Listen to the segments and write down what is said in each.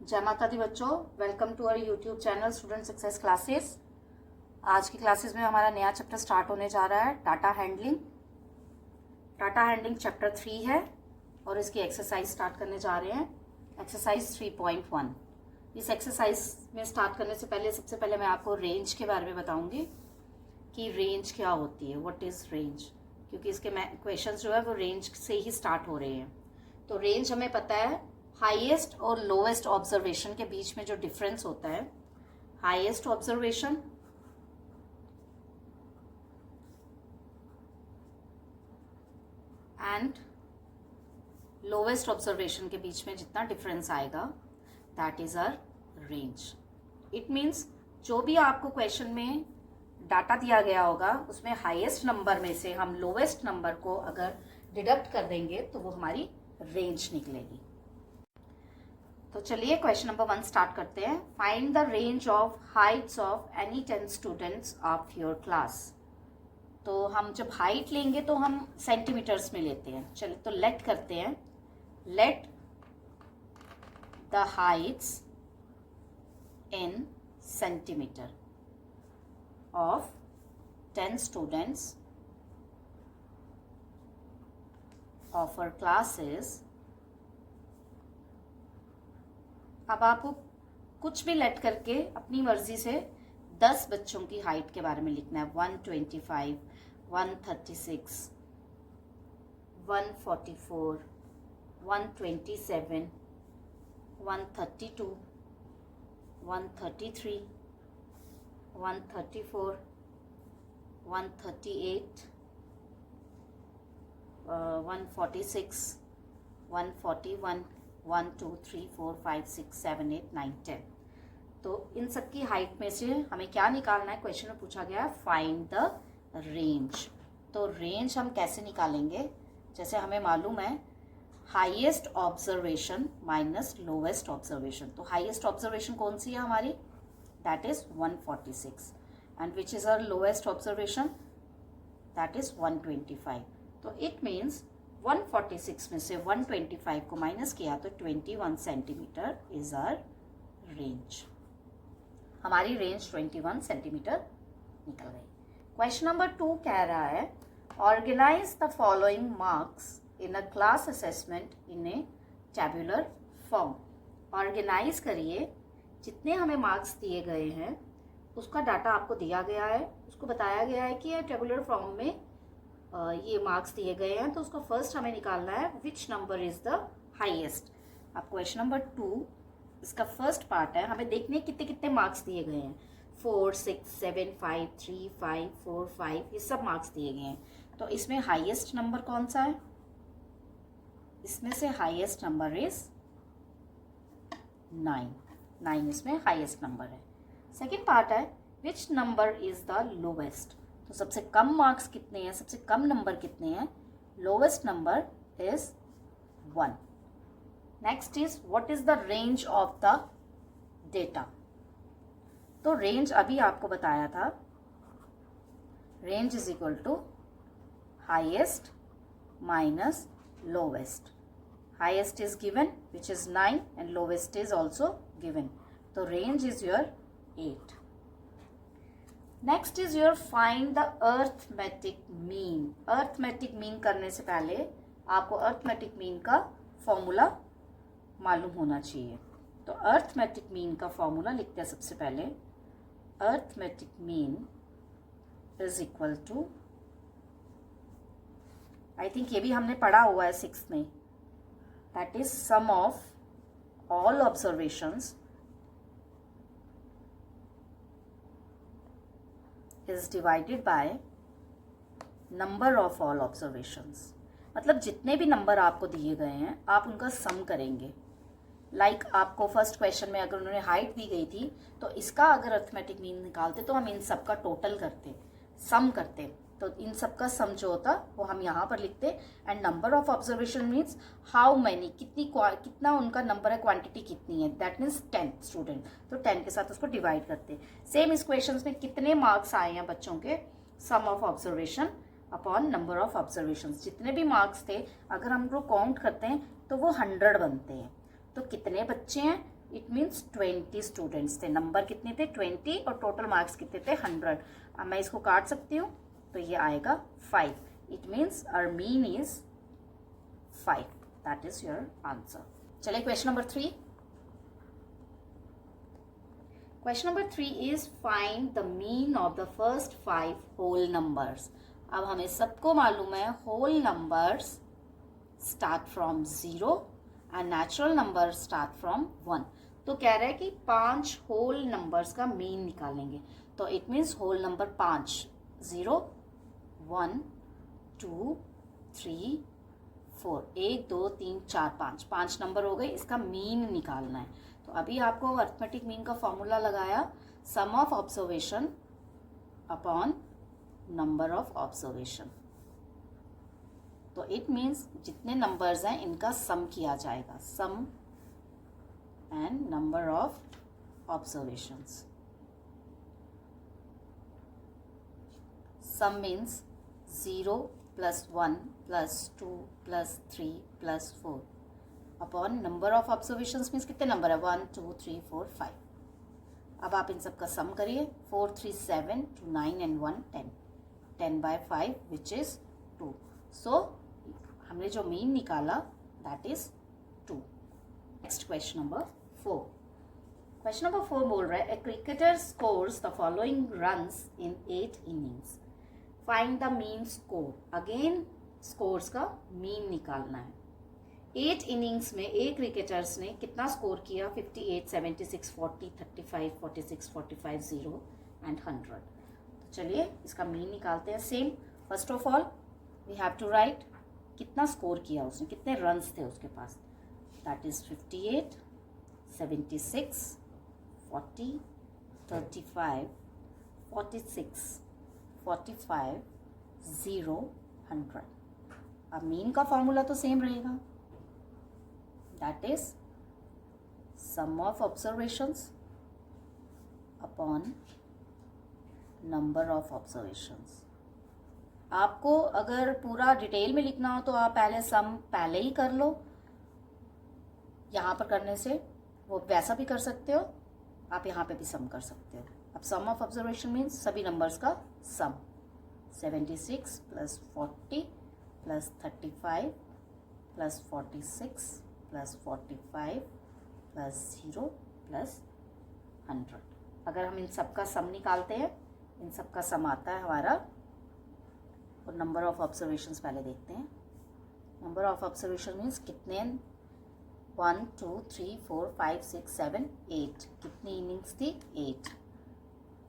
जय माता दी बच्चों, welcome to our YouTube channel student success classes. आज की क्लासेस में हमारा नया चैप्टर स्टार्ट होने जा रहा है, data handling. Data handling chapter 3 है और इसकी एक्सरसाइज स्टार्ट करने जा रहे हैं, एक्सरसाइज 3.1। इस एक्सरसाइज में स्टार्ट करने से पहले सबसे पहले मैं आपको रेंज के बारे में बताऊंगी कि रेंज क्या होती है, व्हाट इज रेंज, क्योंकि इसके क्वेश्चन जो है वो रेंज से ही स्टार्ट हो रहे हैं। तो रेंज हमें पता है, हाईएस्ट और लोएस्ट ऑब्जर्वेशन के बीच में जो डिफरेंस होता है, highest observation and lowest observation के बीच में जितना डिफरेंस आएगा, that is a range. It means जो भी आपको क्वेश्चन में डाटा दिया गया होगा उसमें हाईएस्ट नंबर में से हम लोएस्ट नंबर को अगर डिडक्ट कर देंगे तो वो हमारी रेंज निकलेगी। तो चलिए क्वेश्चन नंबर 1 स्टार्ट करते हैं। Find the range of Heights of any 10 students of your class. तो हम जब हाइट लेंगे तो हम सेंटीमीटर्स में लेते हैं। चलिए तो लेट करते हैं, let the heights in centimeter of 10 students of our classes. अब आपको कुछ भी लेट करके अपनी मर्जी से 10 बच्चों की हाइट के बारे में लिखना है। 125, 136, 144, 127, 132, 133, 134, 138, 146, 141, 1 2 3 4 5 6 7 8 9 10। तो इन सब की हाइट में से हमें क्या निकालना है, क्वेश्चन में पूछा गया है फाइंड द रेंज। तो रेंज हम कैसे निकालेंगे, जैसे हमें मालूम है highest observation minus lowest observation. तो हाईएस्ट ऑब्जर्वेशन कौन सी है हमारी, that is 146, and which is our lowest observation, that is 125। तो इट मीन्स 146 में से 125 को माइनस किया तो 21 सेंटीमीटर इज आवर रेंज। हमारी रेंज 21 सेंटीमीटर निकल गई। क्वेश्चन नंबर 2 कह रहा है organise the following marks in a class assessment in a tabular form. Organise करिए, जितने हमें मार्क्स दिए गए हैं उसका डाटा आपको दिया गया है, उसको बताया गया है कि ये टेबुलर फॉर्म में ये मार्क्स दिए गए हैं, तो उसका फर्स्ट हमें निकालना है which number is the highest. अब क्वेश्चन नंबर 2 इसका फर्स्ट पार्ट है, हमें देखने कितने कितने मार्क्स दिए गए हैं। 4 6 7 5 3 5 4 5 ये सब मार्क्स दिए गए हैं। तो इसमें हाईएस्ट नंबर कौन सा है, इसमें से हाईएस्ट नंबर इज 9 इसमें हाईएस्ट नंबर है। सेकेंड पार्ट है which number is the lowest. तो सबसे कम मार्क्स कितने हैं, सबसे कम नंबर कितने हैं, lowest number is 1। Next is what is the range of the data. तो रेंज अभी आपको बताया था, range is equal to highest minus lowest. Highest is given which is 9 and lowest is also given, तो range is your 8। Next is your find the arithmetic mean. Arithmetic mean करने से पहले आपको अर्थमेटिक मीन का formula मालूम होना चाहिए। तो अर्थमेटिक मीन का फॉर्मूला लिखते हैं सबसे पहले, arithmetic mean is equal to, I think ये भी हमने पढ़ा हुआ है 6th में, that is sum of all observations is divided by number of all observations। मतलब जितने भी नंबर आपको दिए गए हैं आप उनका सम करेंगे। लाइक आपको फर्स्ट क्वेश्चन में अगर उन्होंने हाइट दी गई थी तो इसका अगर अर्थमेटिक मीन निकालते तो हम इन सब का टोटल करते, सम करते, तो इन सब का सम जो होता वो हम यहाँ पर लिखते। And number of observation means how many, कितना उनका नंबर है, क्वांटिटी कितनी है, दैट मीन्स 10 स्टूडेंट, तो 10 के साथ उसको डिवाइड करते। सेम इस क्वेश्चन में कितने मार्क्स आए हैं बच्चों के, sum of observation upon number of observation. जितने भी मार्क्स थे अगर हम लोग काउंट करते हैं तो वो 100 बनते हैं। तो कितने बच्चे हैं इट मीन्स 20 स्टूडेंट्स थे। नंबर कितने थे? 20 और टोटल मार्क्स कितने थे? 100। अब मैं इसको काट सकती हूँ तो ये आएगा 5। It means our mean is 5। That is your answer. चलिए question number 3। Question number 3 is find the mean of the first 5 whole numbers. अब हमें सबको मालूम है whole numbers start from 0 and natural number start from 1। तो कह रहा है कि 5 होल नंबर्स का मीन निकालेंगे। तो it means whole number 5, 0, 1, 2, 3, 4, 1, 2, 3, 4, 5 number हो गए। इसका मीन निकालना है। तो अभी आपको अर्थमेटिक मीन का फॉर्मूला लगाया, sum of observation upon number of observation. तो इट मीन्स जितने नंबर्स हैं इनका सम किया जाएगा, sum and number of observations. Sum means 0 + 1 + 2 + 3 + 4 upon number of observations means कितने नंबर है? 1, 2, 3, 4, 5। अब आप इन सब का सम करिए। 4, 3, 7, 2, 9 and 1, 10। 10/5 which is 2। सो हमने जो मीन निकाला that is 2। Next question number 4। Question number 4 बोल रहा है a cricketer scores the following runs in 8 innings। Find the mean score. Again scores का मीन निकालना है। 8 इनिंग्स में एक क्रिकेटर्स ने कितना स्कोर किया? 58, 76, 40, 35, 46, 45, 0 एंड 100। तो चलिए इसका मीन निकालते हैं। Same first of all we have to write कितना स्कोर किया उसने, कितने रन्स थे उसके पास। That is 58, 76, 40, 35, 46, 45, 0, 100। अब मीन का फॉर्मूला तो सेम रहेगा। That is sum of observations upon number of observations। आपको अगर पूरा डिटेल में लिखना हो तो आप पहले सम पहले ही कर लो, यहाँ पर करने से वो वैसा भी कर सकते हो, आप यहाँ पे भी सम कर सकते हो। अब सम ऑफ ऑब्जर्वेशन मीन्स सभी नंबर्स का सम। 76 + 40 + 35 + 46 + 45 + 0 + 100। अगर हम इन सब का सम निकालते हैं, इन सब का सम आता है हमारा। और नंबर ऑफ ऑब्जर्वेशंस पहले देखते हैं। नंबर ऑफ ऑब्जर्वेशन मीन्स कितने? 1, 2, 3, 4, 5, 6, 7, 8। कितनी इनिंग्स थी? 8।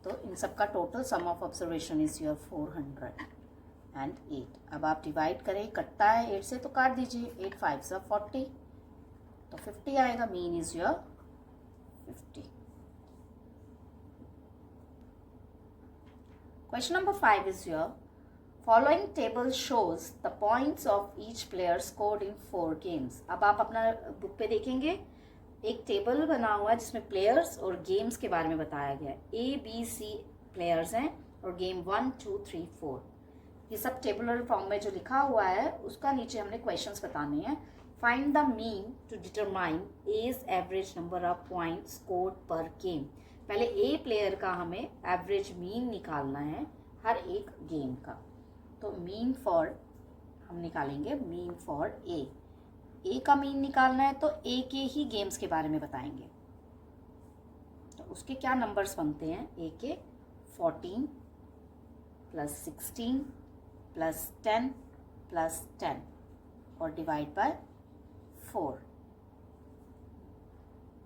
तो इन सब का total sum of observation is your 408। अब आप डिवाइड करें, कटता है 8 से तो काट दीजिए। 8 5 = 40 तो 50 आएगा। Mean is your 50। Question number 5 is your following table shows the points of each player scored in 4 games। अब आप अपना बुक पे देखेंगे एक टेबल बना हुआ है जिसमें प्लेयर्स और गेम्स के बारे में बताया गया है। ABC प्लेयर्स हैं और गेम 1, 2, 3, 4 ये सब टेबुलर फॉर्म में जो लिखा हुआ है उसका नीचे हमने क्वेश्चंस बताने हैं। Find the mean to determine as average number of point scored per game. पहले ए प्लेयर का हमें एवरेज मीन निकालना है हर एक गेम का। तो मीन फॉर हम निकालेंगे मीन फॉर ए का मीन निकालना है तो ए के ही गेम्स के बारे में बताएंगे। तो उसके क्या नंबर्स बनते हैं? ए के 14 + 16 + 10 + 10 और divide by 4।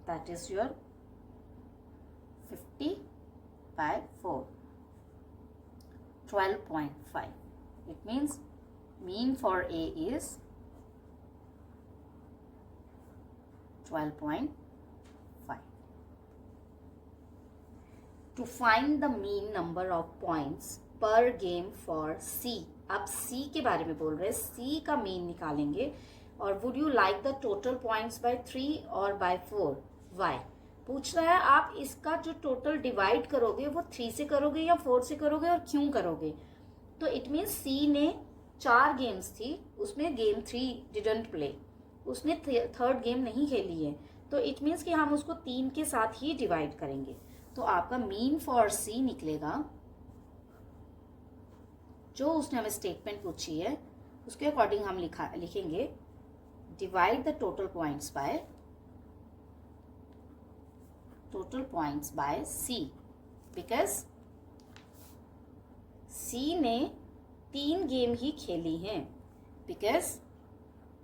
That is your 50/4 12.5। It means mean for A is 12.5. To find the mean number of points per game for C। अब C के बारे में बोल रहे हैं। C का मीन निकालेंगे और would you like the total points by 3 or by 4? Why? पूछ रहा है आप इसका जो टोटल डिवाइड करोगे वो 3 से करोगे या 4 से करोगे और क्यों करोगे। तो इट मीन्स सी ने 4 गेम्स थी, उसमें गेम 3 डिडंट प्ले, उसने थर्ड गेम नहीं खेली है। तो इट मीन्स कि हम उसको 3 के साथ ही डिवाइड करेंगे। तो आपका मीन फॉर सी निकलेगा, जो उसने हमें स्टेटमेंट पूछी है उसके अकॉर्डिंग हम लिखेंगे divide the total points by C, because C ने 3 गेम ही खेली हैं, because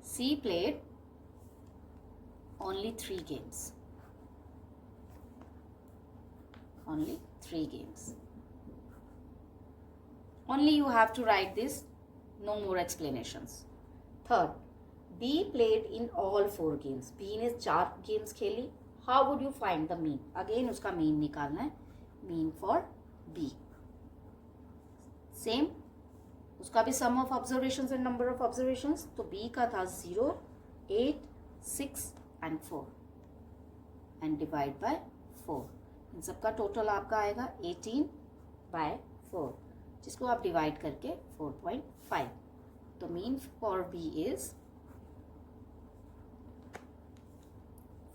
C played only 3 games. Only 3 games. Only you have to write this, no more explanations. Third, B played in all 4 games. B ने 4 games खेली. How would you find the mean? Again उसका mean निकालना है. Mean for B. Same. उसका भी sum of observations and number of observations. तो B का था 0, 8, 6 and 4 and divide by 4. इन सबका टोटल आपका आएगा 18/4, जिसको आप डिवाइड करके 4.5. तो mean for B is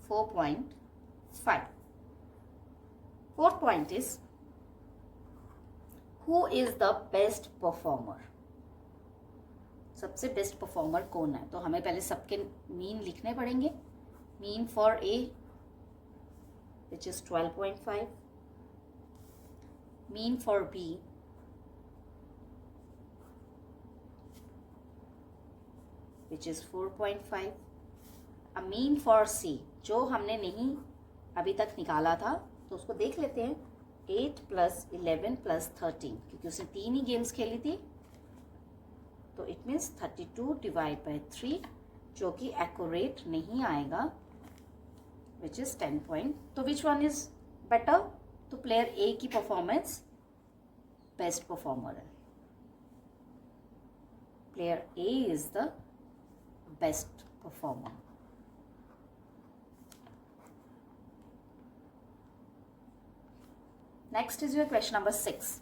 4.5. Fourth point is who is the best performer. सबसे बेस्ट परफॉर्मर कौन है? तो हमें पहले सबके मीन लिखने पड़ेंगे. Mean for A, which is 12.5. Mean for B, which is 4.5. A mean for C, जो हमने नहीं अभी तक निकाला था, तो उसको देख लेते हैं. 8 + 11 + 13, क्योंकि उसने 3 ही गेम्स खेली थी, तो इट मीन्स 32/3, जो कि एक्यूरेट नहीं आएगा, which is 10 point. तो which one is better? तो प्लेयर A की परफॉर्मेंस बेस्ट परफॉर्मर है. Player A is the best performer. Next is your question number 6.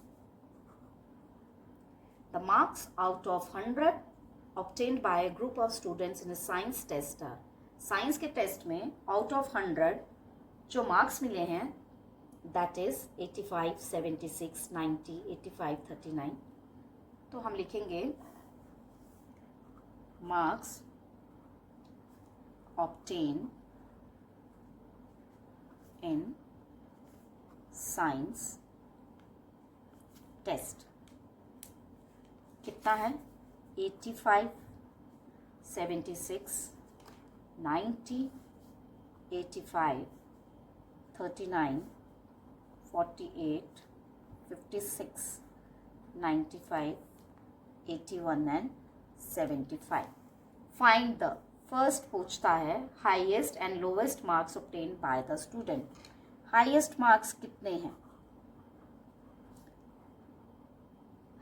The marks out of 100 obtained by a group of students in a science test are. Science के test में out of 100 जो marks मिले हैं, that is 85, 76, 90, 85, 39. तो हम लिखेंगे marks obtain in science test. कितना है? 85, 76, 90, 85, 39, 48, 56, 95, 81 and 75. Find the first पूछता है highest and lowest marks obtain by the student. Highest marks कितने हैं?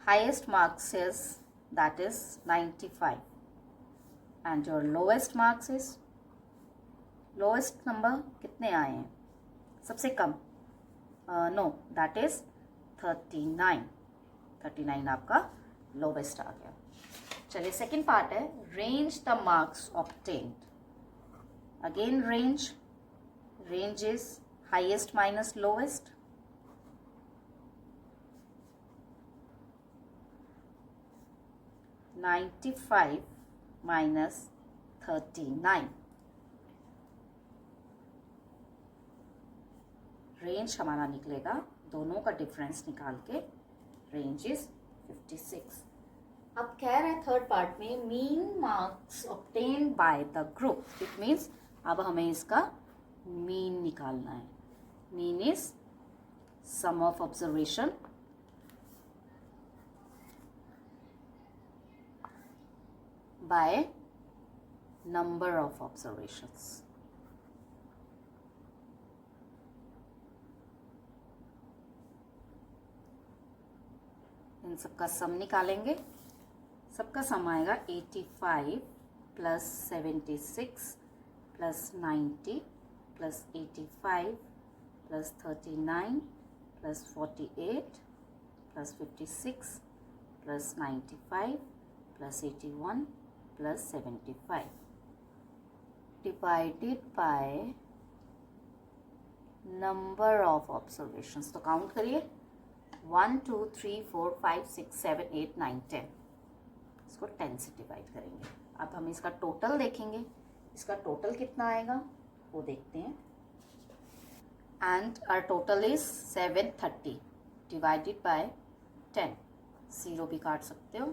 Highest marks is that is 95 and your lowest marks is, lowest number कितने आए हैं? सबसे कम नो, दैट इज 39. 39 आपका लोवेस्ट आ गया. चलिए सेकेंड पार्ट है range the marks obtained. Again range is highest minus lowest. -95 minus 39. Range हमारा निकलेगा, दोनों का डिफरेंस निकाल के रेंज इज 56. अब कह रहे हैं थर्ड पार्ट में mean marks obtain by the group. It means अब हमें इसका मीन निकालना है. Mean is sum of observation by number of observations. इन सबका सम निकालेंगे. सबका सम आएगा 85 + 76 + 90 + 85 + 39 + 48 + 56 + 95 + 81 + 75 divided by number of observations. तो काउंट करिए 1 2 3 4 5 6 7 8 9 10। इसको 10 से डिवाइड करेंगे। अब हम इसका टोटल देखेंगे, इसका टोटल कितना आएगा वो देखते हैं। And our total is 730 divided by 10। 0 भी काट सकते हो,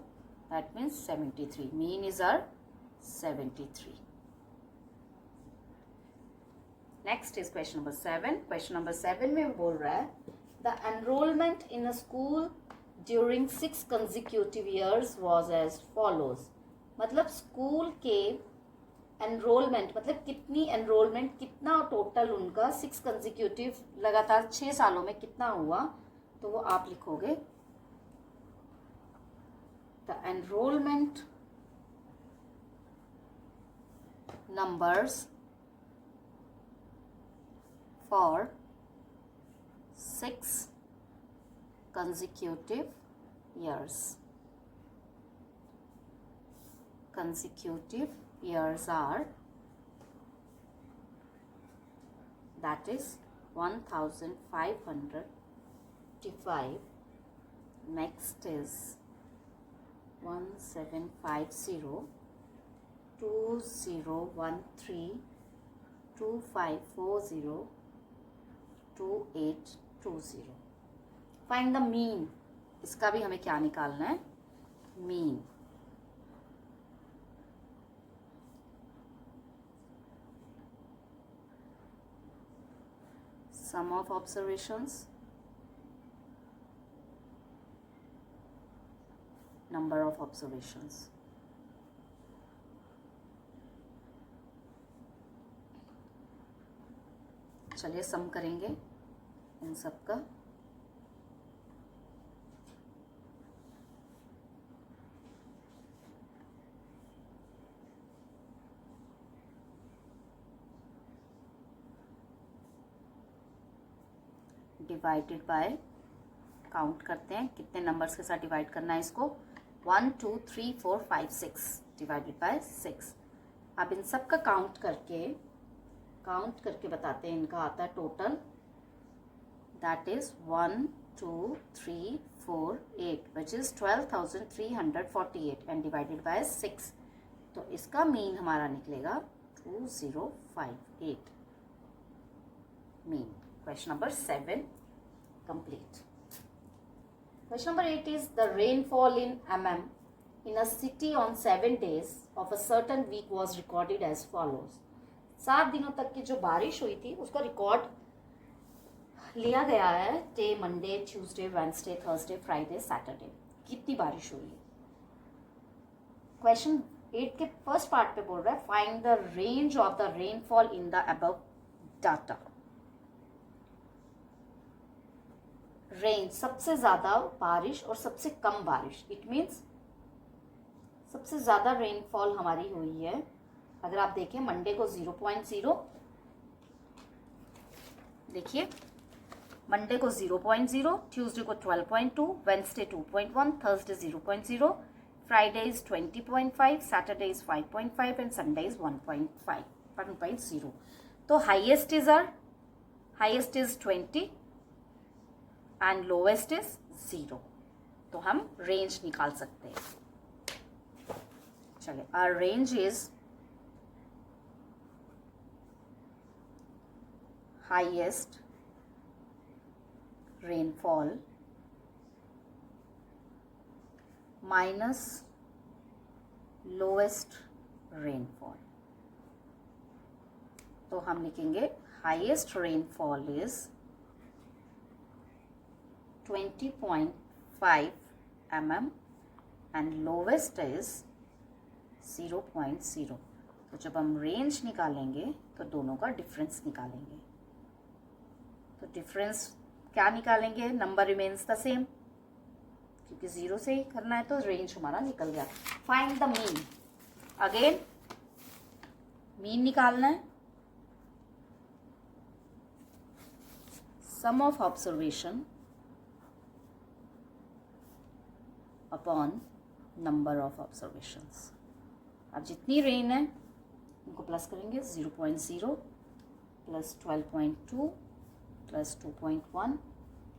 that means 73। Mean is our 73। Next is question number 7। Question number 7 में बोल रहा है the enrolment in a school during 6 consecutive years was as follows. मतलब स्कूल के एनरोलमेंट मतलब कितनी एनरोलमेंट, कितना टोटल उनका 6 कंजिक्यूटिव लगातार 6 सालों में कितना हुआ, तो वो आप लिखोगे the enrolment numbers for 6 consecutive years. Consecutive years are, that is 1555. Next is 1750, 2013, 2540, 2820। Find the mean. इसका भी हमें क्या निकालना है, mean. Sum of observations, number of observations. चलिए सम करेंगे इन सब का। डिवाइडेड बाय, काउंट करते हैं कितने नंबर्स के साथ डिवाइड करना है इसको। 1 2 3 4 5 6 डिवाइडेड बाय 6। अब इन सब का काउंट करके बताते हैं। इनका आता है total, that is 1 2 3 4 8 which is 12,348 and divided by 6। तो इसका मीन हमारा निकलेगा 2058 mean. Question number 7 complete. Question number 8 is the rainfall in mm in a city on 7 days of a certain week was recorded as follows. 7 दिनों तक की जो बारिश हुई थी उसका रिकॉर्ड लिया गया है day Monday, Tuesday, Wednesday, Thursday, Friday, Saturday. कितनी बारिश हुई है। क्वेश्चन 8 के फर्स्ट पार्ट पे बोल रहा है find the range of the rainfall in the above data. Range, सबसे ज्यादा बारिश और सबसे कम बारिश। इट मीन्स सबसे ज्यादा रेनफॉल हमारी हुई है, अगर आप देखें मंडे को 0.0, देखिए मंडे को 0.0, ट्यूसडे को 12.2, Wednesday 2.1, Thursday 0.0, Friday is 20.5, Saturday is 5.5 and Sunday is 1.0। तो highest is 20 and lowest is 0। तो हम रेंज निकाल सकते हैं। चलिए, our range is highest rainfall minus lowest rainfall. तो हम लिखेंगे highest rainfall is 20.5 mm and lowest is 0.0। तो जब हम रेंज निकालेंगे तो दोनों का डिफरेंस निकालेंगे। तो डिफरेंस क्या निकालेंगे, नंबर रिमेन्स द सेम, क्योंकि 0 से ही करना है तो रेंज हमारा निकल गया। Find the mean. Again mean निकालना है। Sum of observation upon number of observations. अब जितनी रेन है उनको प्लस करेंगे, 0.0 plus 12.2 plus 2.1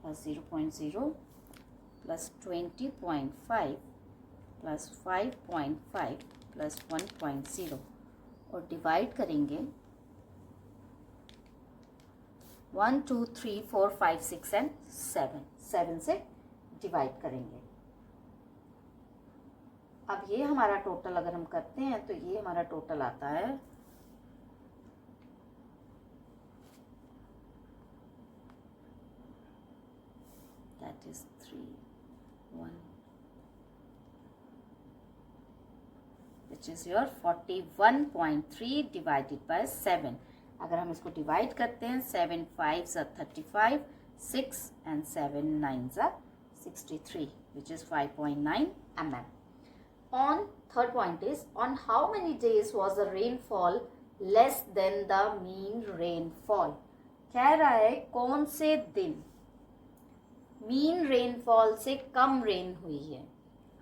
plus 0.0 plus 20.5 plus 5.5 plus 1.0 और डिवाइड करेंगे 1 2 3 4 5 6 एंड 7 से डिवाइड करेंगे। अब ये हमारा टोटल अगर हम करते हैं तो ये हमारा टोटल आता है that is 3 1 which is your 41.3 divided by 7। अगर हम इसको डिवाइड करते हैं 7 5s are 35, 6 and 7 9s are 63 which is 5.9 mm। On third point is on how many days was the rainfall less than the mean rainfall। कह रहा है कौन से दिन मीन रेनफॉल से कम रेन हुई है।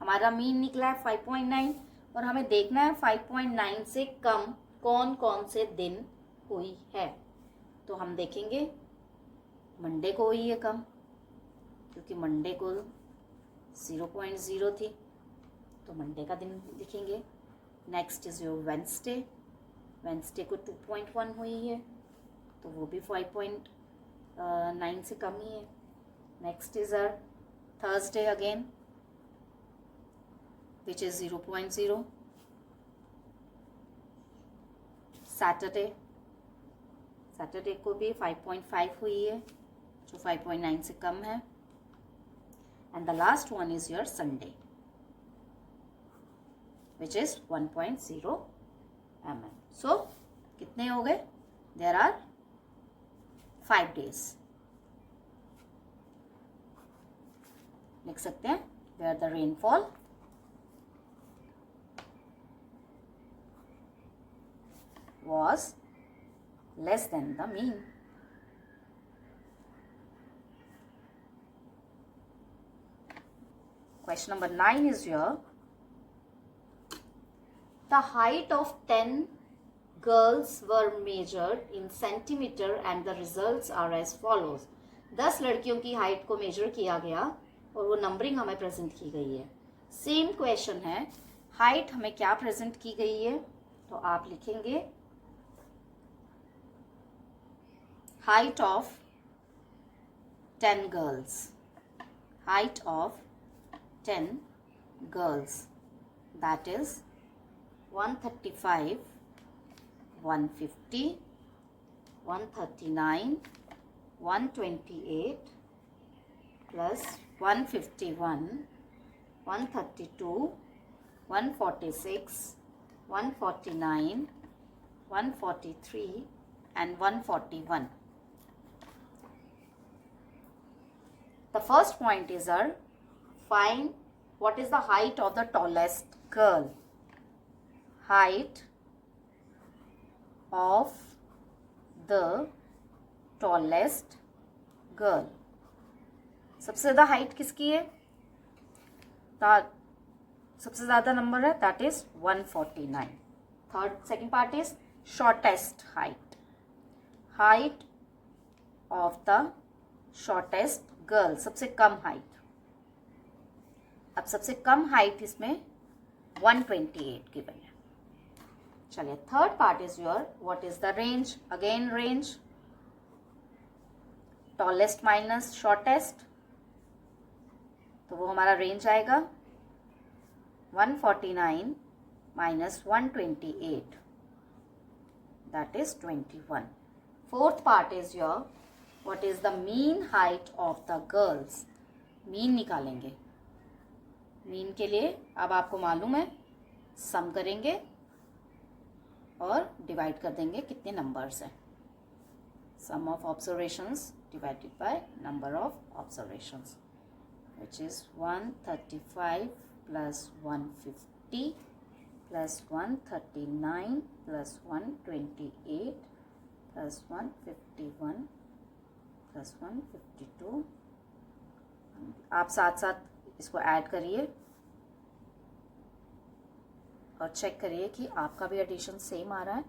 हमारा मीन निकला है 5.9 और हमें देखना है 5.9 से कम कौन कौन से दिन हुई है। तो हम देखेंगे मंडे को हुई है कम, क्योंकि मंडे को 0.0 थी, तो मंडे का दिन लिखेंगे। Next is your Wednesday, Wednesday को 2.1 हुई है, तो वो भी 5.9 से कम ही है। Next is our Thursday again which is 0.0। Saturday को भी 5.5 हुई है, जो 5.9 से कम है। And the last one is your Sunday which is 1.0 mm। So कितने हो गए? There are 5 days। लिख सकते हैं where the rainfall was less than the mean। Question number 9 is your the height of 10 girls were measured in centimeter and the results are as follows। 10 लड़कियों की height को major किया गया और वो नंबरिंग हमें प्रेजेंट की गई है। सेम क्वेश्चन है, हाइट हमें क्या प्रेजेंट की गई है, तो आप लिखेंगे height of 10 girls, height of 10 girls, that is 135, 150, 139, 128 plus 151, 132, 146, 149, 143 and 141। The first point is our find what is the height of the tallest girl। Height of the tallest girl। सबसे ज़्यादा हाइट किसकी है? सबसे ज़्यादा नंबर है, that is 149। Second part is shortest height, height of the shortest girl, सबसे कम height. अब सबसे कम हाइट इसमें 128 गिवन है। चलिए third part is your what is the range. Again range, tallest minus shortest, तो वो हमारा रेंज आएगा 149 minus 128, that is 21। Fourth part is your what is the mean height of the girls। Mean निकालेंगे। Mean के लिए अब आपको मालूम है सम करेंगे और डिवाइड कर देंगे कितने नंबर्स हैं। Sum of observations divided by number of observations which is 135 plus 150 plus 139 plus 128 plus 151 plus 152। आप साथ साथ इसको ऐड करिए और चेक करिए कि आपका भी एडिशन सेम आ रहा है।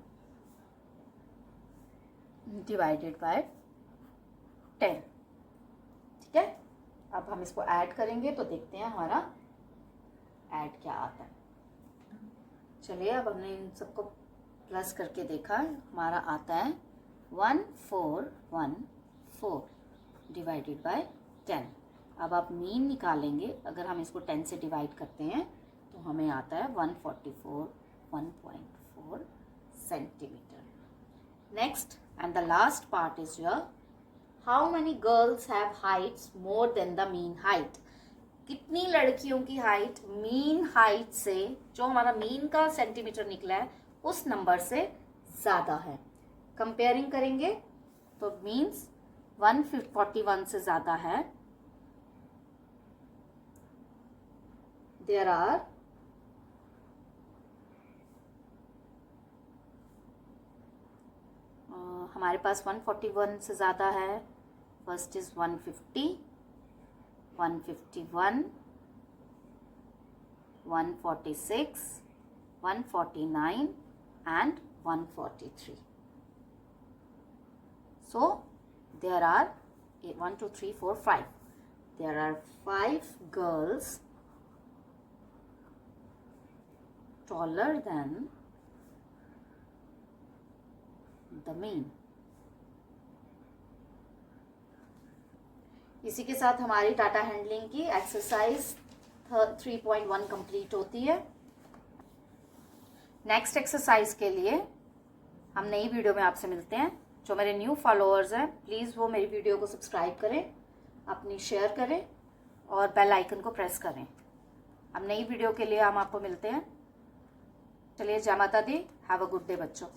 Divided by 10। ठीक है, अब हम इसको ऐड करेंगे तो देखते हैं हमारा ऐड क्या आता है। चलिए, अब हमने इन सबको प्लस करके देखा, हमारा आता है 1414 डिवाइडेड बाय 10। अब आप मीन निकालेंगे, अगर हम इसको 10 से डिवाइड करते हैं तो हमें आता है 144 centimetre. Next and the last part is your how many girls have Heights more than the mean height. कितनी लड़कियों की हाइट मीन हाइट से, जो हमारा मीन का सेंटीमीटर निकला है उस नंबर से ज़्यादा है। कंपेयरिंग करेंगे तो मीन्स 141 से ज़्यादा है। देयर आर हमारे पास 141 से ज़्यादा है। First is 150, 151, 146, 149 and 143. So there are 1, 2, 3, 4, 5. There are 5 girls taller than the mean. इसी के साथ हमारी डाटा हैंडलिंग की एक्सरसाइज 3.1 कंप्लीट होती है। नेक्स्ट एक्सरसाइज के लिए हम नई वीडियो में आपसे मिलते हैं। जो मेरे न्यू फॉलोअर्स हैं प्लीज़ वो मेरी वीडियो को सब्सक्राइब करें, अपनी शेयर करें और बेल आइकन को प्रेस करें। अब नई वीडियो के लिए हम आपको मिलते हैं। चलिए, जय माता दी, हैव अ गुड डे बच्चों।